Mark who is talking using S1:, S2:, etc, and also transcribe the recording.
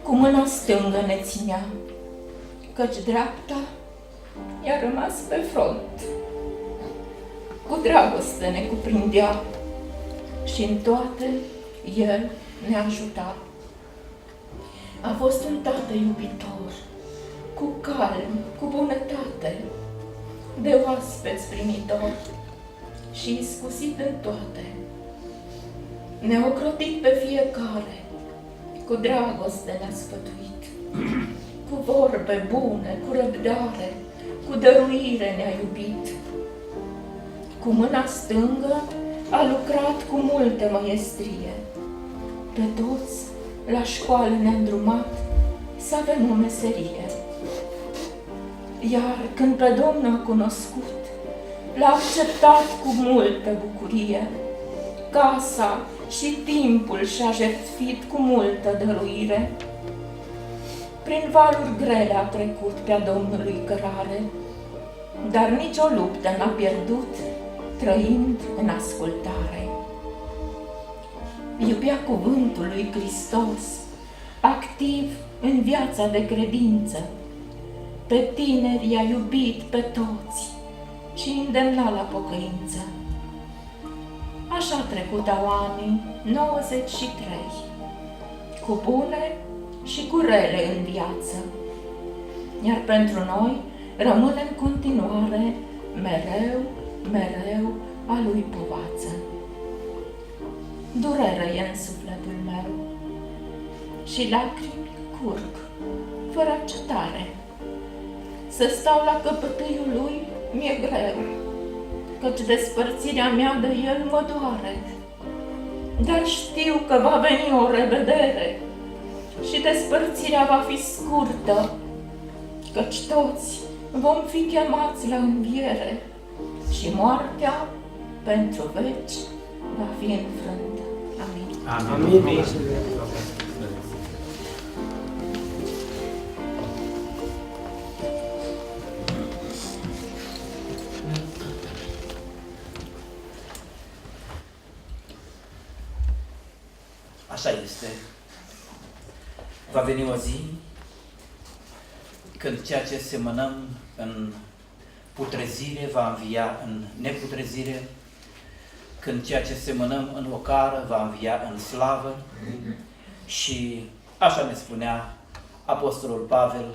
S1: cu mâna stângă ne ținea, căci dreapta i-a rămas pe front. Cu dragoste ne cuprindea și în toate El ne ajuta. A fost un tată iubitor, cu calm, cu bunătate, de oaspeți primitor și iscusit în toate. Ne-a ocrotit pe fiecare, cu dragoste ne-a sfătuit, cu vorbe bune, cu răbdare, cu dăruire ne-a iubit. Cu mâna stângă a lucrat cu multă măiestrie. Pe toți la școală ne-a îndrumat să avem o meserie. Iar când pe Domnul a cunoscut, l-a acceptat cu multă bucurie. Casa și timpul și-a jertfit cu multă dăruire. Prin valuri grele a trecut pe-a Domnului cărare, dar nicio luptă n-a pierdut, trăind în ascultare. Iubea cuvântul lui Hristos, activ în viața de credință. Pe tineri i-a iubit pe toți și îndemna la pocăință. Așa trecutau anii 93, cu bune și cu rele în viață. Iar pentru noi rămâne în continuare mereu, mereu a lui povață. Durere e în sufletul meu și lacrimi curg fără încetare. Să stau la căpătâiul lui mi-e greu, căci despărțirea mea de el mă doare. Dar știu că va veni o revedere și despărțirea va fi scurtă, căci toți vom fi chemați la înviere și moartea pentru veci va fi înfrântă. Amin.
S2: Amin. Amin.
S3: Așa este. Va veni o zi când ceea ce semănăm în putrezire va învia în neputrezire, când ceea ce semănăm în ocară va învia în slavă. Și așa ne spunea Apostolul Pavel